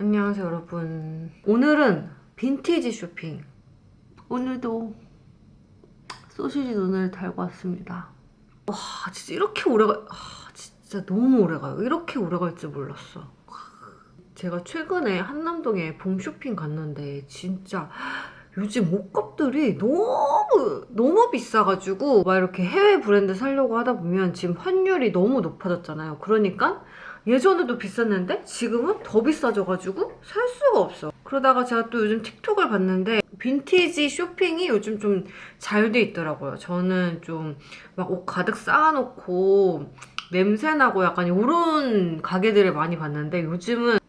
안녕하세요 여러분. 오늘은 빈티지 쇼핑. 오늘도 소시지 눈을 달고 왔습니다. 와 진짜 이렇게 진짜 너무 오래 가요. 이렇게 오래 갈 줄 몰랐어. 제가 최근에 한남동에 봄쇼핑 갔는데 진짜 요즘 옷값들이 너무 비싸가지고 막 이렇게 해외 브랜드 사려고 하다 보면 지금 환율이 너무 높아졌잖아요. 그러니까 예전에도 비쌌는데 지금은 더 비싸져가지고 살 수가 없어. 그러다가 제가 또 요즘 틱톡을 봤는데 빈티지 쇼핑이 요즘 좀 잘 돼 있더라고요. 저는 좀 막 옷 가득 쌓아놓고 냄새나고 약간 이런 가게들을 많이 봤는데 요즘은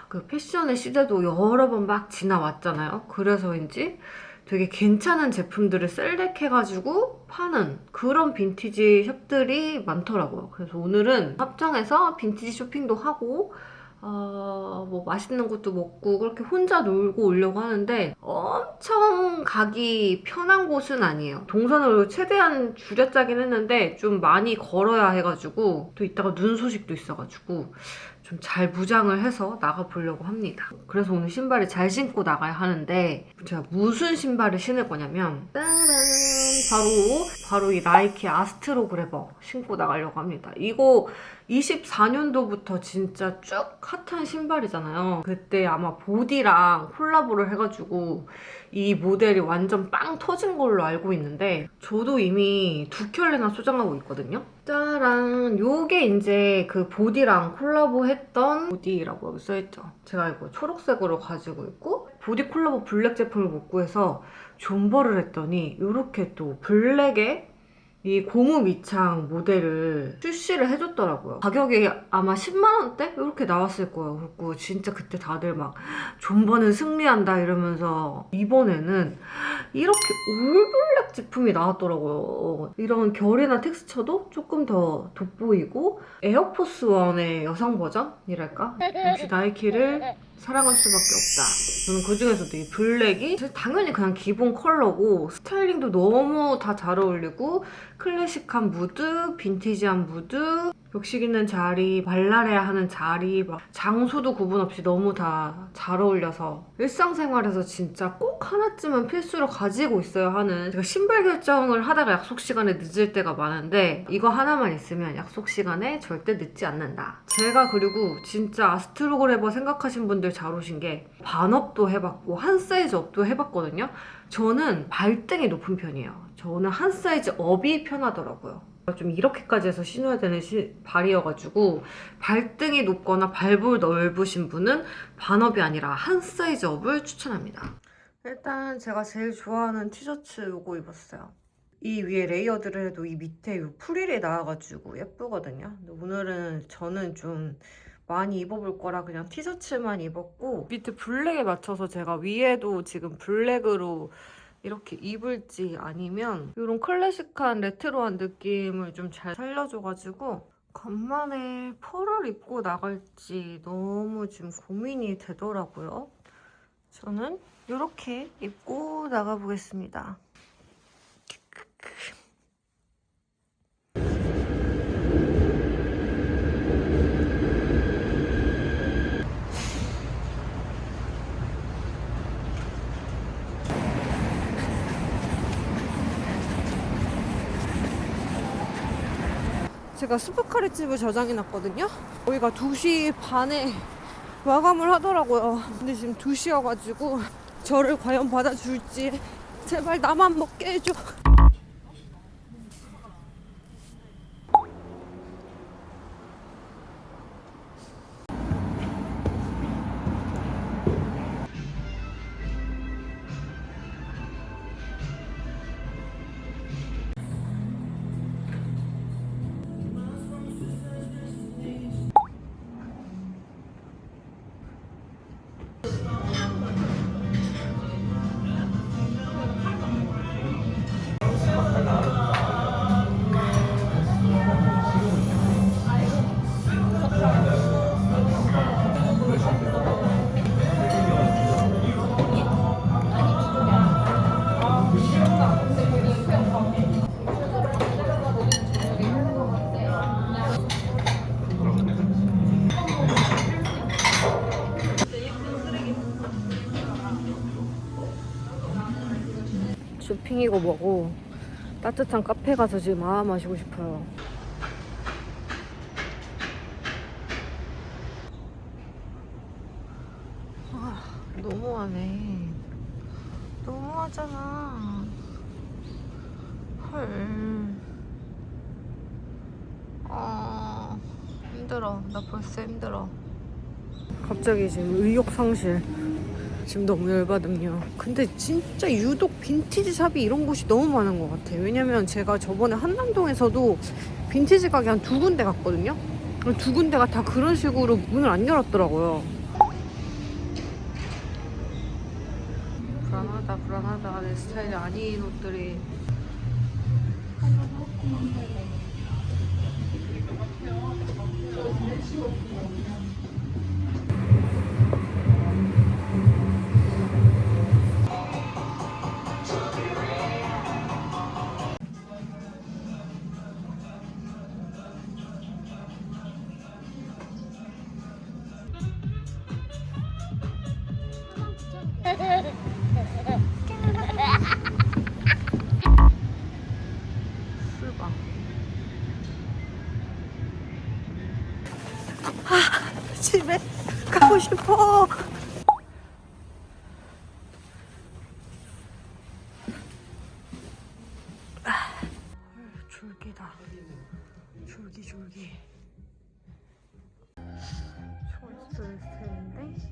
그 패션의 시대도 여러 번 막 지나왔잖아요. 그래서인지 되게 괜찮은 제품들을 셀렉해가지고 파는 그런 빈티지 샵들이 많더라고요. 그래서 오늘은 합정에서 빈티지 쇼핑도 하고 뭐 맛있는 것도 먹고 그렇게 혼자 놀고 오려고 하는데 엄청 가기 편한 곳은 아니에요. 동선을 최대한 줄여짜긴 했는데 좀 많이 걸어야 해가지고 또 이따가 눈 소식도 있어가지고 좀 잘 무장을 해서 나가보려고 합니다. 그래서 오늘 신발을 잘 신고 나가야 하는데 제가 무슨 신발을 신을 거냐면 따란 바로 이 나이키 아스트로 그래버 신고 나가려고 합니다. 이거 24년도부터 진짜 쭉 핫한 신발이잖아요. 그때 아마 보디랑 콜라보를 해가지고 이 모델이 완전 빵 터진 걸로 알고 있는데 저도 이미 두 켤레나 소장하고 있거든요. 짜란! 요게 이제 그 보디랑 콜라보 했던 보디라고 여기 써있죠. 제가 이거 초록색으로 가지고 있고 보디 콜라보 블랙 제품을 못 구해서 존버를 했더니 이렇게 또 블랙에 이 고무 밑창 모델을 출시를 해줬더라고요. 가격이 아마 10만원대? 이렇게 나왔을 거예요. 그리고 진짜 그때 다들 막 존버는 승리한다 이러면서 이번에는 이렇게 올블랙 제품이 나왔더라고요. 이런 결이나 텍스처도 조금 더 돋보이고 에어포스 원의 여성 버전이랄까? 역시 나이키를 사랑할 수밖에 없다. 저는 그중에서도 이 블랙이 당연히 그냥 기본 컬러고 스타일링도 너무 다 잘 어울리고 클래식한 무드, 빈티지한 무드, 격식 있는 자리, 발랄해야 하는 자리, 막 장소도 구분 없이 너무 다 잘 어울려서 일상생활에서 진짜 꼭 하나쯤은 필수로 가지고 있어야 하는, 제가 신발 결정을 하다가 약속 시간에 늦을 때가 많은데 이거 하나만 있으면 약속 시간에 절대 늦지 않는다. 제가 그리고 진짜 아스트로 그래버 생각하신 분들 잘 오신 게 반업도 해봤고 한 사이즈 업도 해봤거든요. 저는 발등이 높은 편이에요. 저는 한 사이즈 업이 편하더라고요. 좀 이렇게까지 해서 신어야 되는 발이어가지고 발등이 높거나 발볼 넓으신 분은 반업이 아니라 한 사이즈 업을 추천합니다. 일단 제가 제일 좋아하는 티셔츠 요거 입었어요. 이 위에 레이어드를 해도 이 밑에 요 프릴이 나와가지고 예쁘거든요. 근데 오늘은 저는 좀 많이 입어볼 거라 그냥 티셔츠만 입었고 밑에 블랙에 맞춰서 제가 위에도 지금 블랙으로 이렇게 입을지 아니면 이런 클래식한 레트로한 느낌을 좀 잘 살려줘가지고 간만에 펄을 입고 나갈지 너무 지금 고민이 되더라고요. 저는 이렇게 입고 나가보겠습니다. 제가 스프카레집을 저장해놨거든요. 저희가 2시 반에 마감을 하더라고요. 근데 지금 2시여가지고 저를 과연 받아줄지 제발 나만 먹게 해줘. 쇼핑이고 뭐고 따뜻한 카페 가서 지금 마시고 싶어요. 아, 너무하네. 너무하잖아. 헐. 아, 힘들어. 나 벌써 힘들어. 갑자기 지금 의욕 상실. 지금 너무 열받음요. 근데 진짜 유독 빈티지 샵이 이런 곳이 너무 많은 것 같아요. 왜냐면 제가 저번에 한남동에서도 빈티지 가게 한 2군데 갔거든요. 2군데가 다 그런 식으로 문을 안 열었더라고요. 불안하다. 내 스타일이 아닌 옷들이. 술방. 집에 가고 싶어. 졸기다. 졸기. 좋았을 텐데.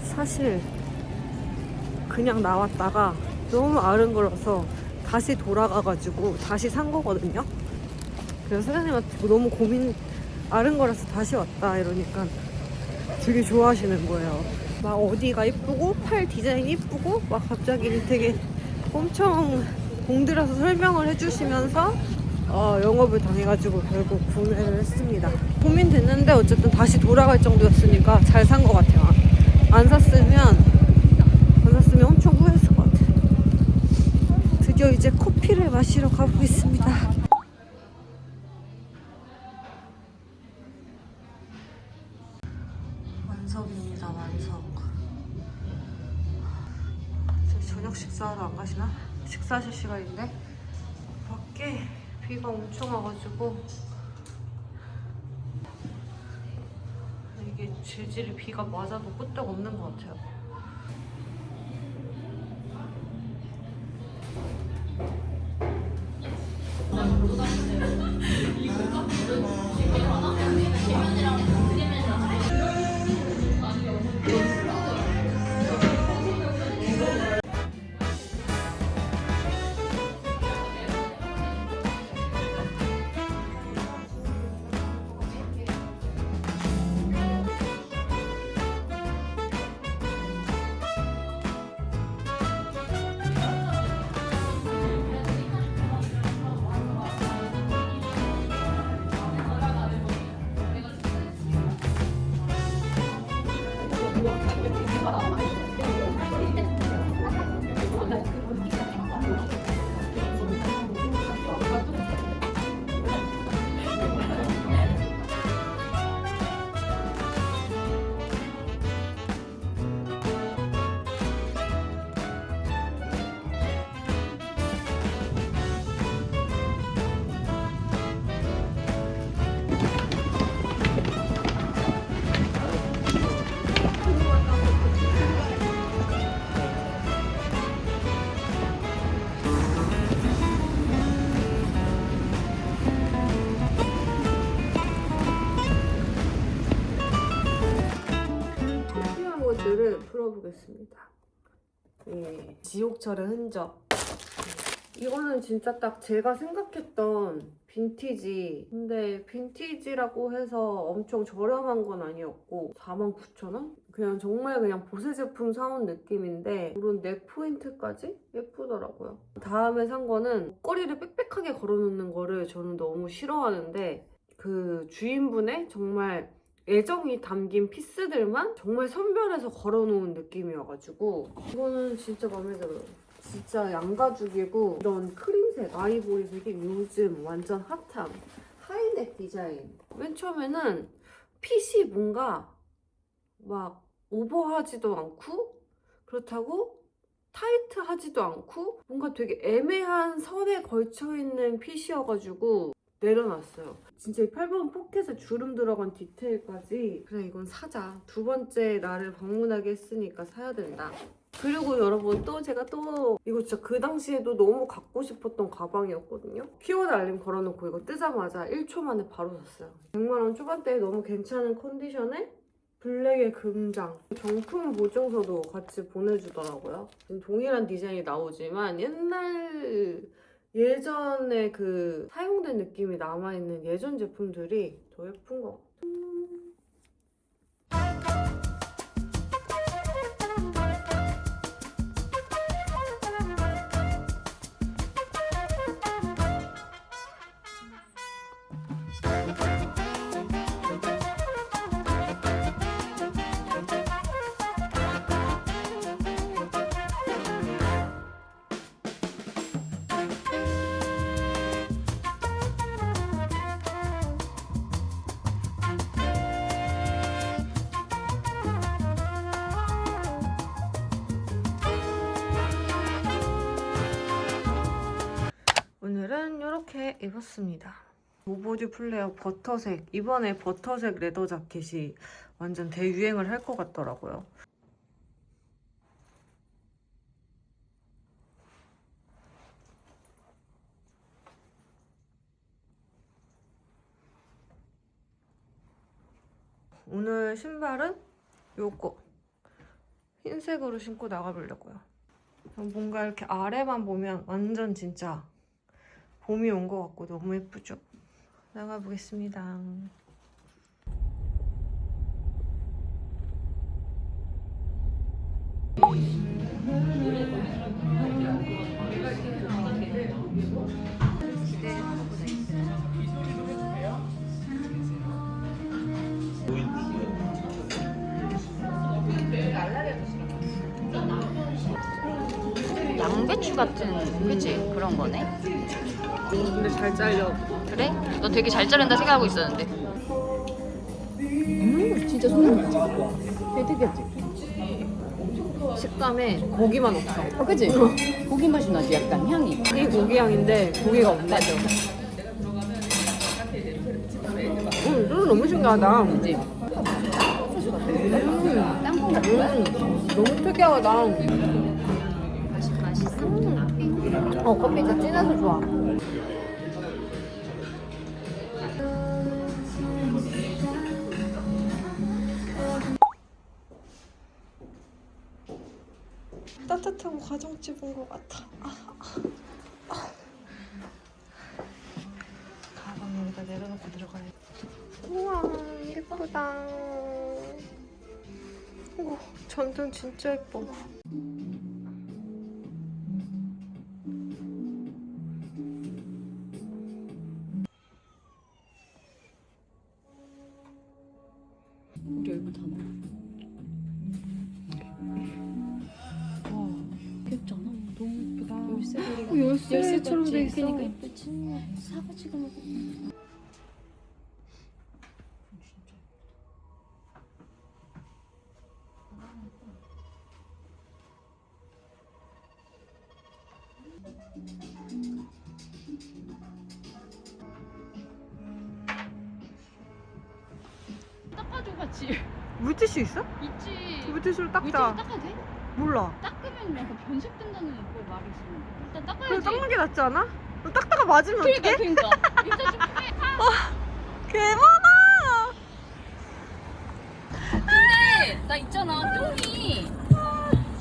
사실 그냥 나왔다가 너무 아른거려서 다시 돌아가가지고 다시 산 거거든요. 그래서 사장님한테 너무 아른거려서 다시 왔다 이러니까 되게 좋아하시는 거예요. 막 어디가 이쁘고 팔 디자인이 이쁘고 막 갑자기 되게 엄청 공들여서 설명을 해주시면서 영업을 당해가지고 결국 구매를 했습니다. 고민됐는데 어쨌든 다시 돌아갈 정도였으니까 잘 산 것 같아요. 안 샀으면 엄청 후회했을 것 같아요. 드디어 이제 커피를 마시러 가보겠습니다. 완성입니다. 완성. 저녁 식사하러 안 가시나? 식사하실 시간인데 밖에 비가 엄청 와가지고 이게 재질이 비가 맞아도 끄떡 없는 것 같아요. 풀어보겠습니다. 예, 지옥철의 흔적. 이거는 진짜 딱 제가 생각했던 빈티지. 근데 빈티지라고 해서 엄청 저렴한 건 아니었고 49,000원? 그냥 정말 그냥 보세 제품 사온 느낌인데 이런 넥 포인트까지 예쁘더라고요. 다음에 산 거는 목걸이를 빽빽하게 걸어놓는 거를 저는 너무 싫어하는데 그 주인분의 정말 애정이 담긴 피스들만 정말 선별해서 걸어놓은 느낌이어가지고 이거는 진짜 마음에 들어요. 진짜 양가죽이고 이런 크림색 아이보리색이 요즘 완전 핫한 하이넥 디자인. 맨 처음에는 핏이 뭔가 막 오버하지도 않고 그렇다고 타이트하지도 않고 뭔가 되게 애매한 선에 걸쳐있는 핏이어가지고 내려놨어요. 진짜 이 8번 포켓에 주름 들어간 디테일까지 그래 이건 사자. 두 번째 나를 방문하게 했으니까 사야 된다. 그리고 여러분 또 제가 또 이거 진짜 그 당시에도 너무 갖고 싶었던 가방이었거든요. 키워드 알림 걸어놓고 이거 뜨자마자 1초 만에 바로 샀어요. 100만원 초반대에 너무 괜찮은 컨디션에 블랙의 금장. 정품 보증서도 같이 보내주더라고요. 지금 동일한 디자인이 나오지만 예전에 그 사용된 느낌이 남아있는 예전 제품들이 더 예쁜 것 같아요. 오늘은 이렇게 입었습니다. 모보듀 플레어 버터색. 이번에 버터색 레더 자켓이 완전 대유행을 할 것 같더라고요. 오늘 신발은 요거 흰색으로 신고 나가보려고요. 뭔가 이렇게 아래만 보면 완전 진짜 봄이 온 것 같고 너무 예쁘죠? 나가보겠습니다. 양배추 같은 그치? 그런 거네. 근데 잘 잘려. 그래? 너 되게 잘 자른다 생각하고 있었는데. 진짜 손님 되게 특이하지? 식감에 고기만 없어. 그치? 고기 맛이 나지 약간 향이. 이게 고기 향인데 고기가 없네. 맞아. 이거 너무 신기하다. 그치? 땅콩 같은 거야? 너무 특이하다. 맛있어? 커피가 진해서 좋아. 따뜻하고 가정집 온 것 같아. 가방 여기다 내려놓고 들어가야 돼. 우와 예쁘다. 오, 전등 진짜 예뻐. 우리 얼굴 다 나와. 귀엽지 않아? 너무 예쁘다. 열쇠처럼 돼 있어. 그러니까 예쁘지. 사가지고 먹어. 닦아줘 같이. 물티슈 있어? 있지. 물티슈로 물티슈 닦자. 닦아도 돼? 몰라. 닦으면 약간 변색된다는 그 말이 있어. 일단 그래 닦아야지. 닦는 게 낫지 않아? 너 닦다가 맞으면 그러니까 어떡해? 그러니까. 진짜 좀 해. 개 많아! 근데 나 있잖아 똥이.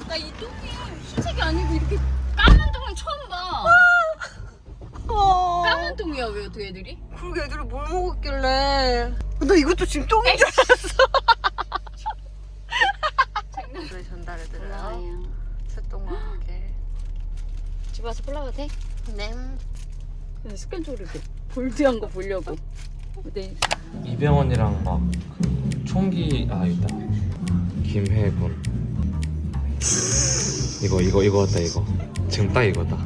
나 이 똥이 흰색이 아니고 이렇게 까만 똥은 처음 봐. 한 통이야 왜 어떻게 애들이? 그러게 애들이 뭘 먹었길래. 나 이것도 지금 똥인 줄 알았어. 장난을 전달해드려요. 새똥과 함께. 집에 와서 콜라가 돼? 네. 습관적으로 이렇게 볼드한 거 보려고. 네. 이병헌이랑 막 그 총기 있다. 김혜군. 이거 같다 이거. 지금 딱 이거다.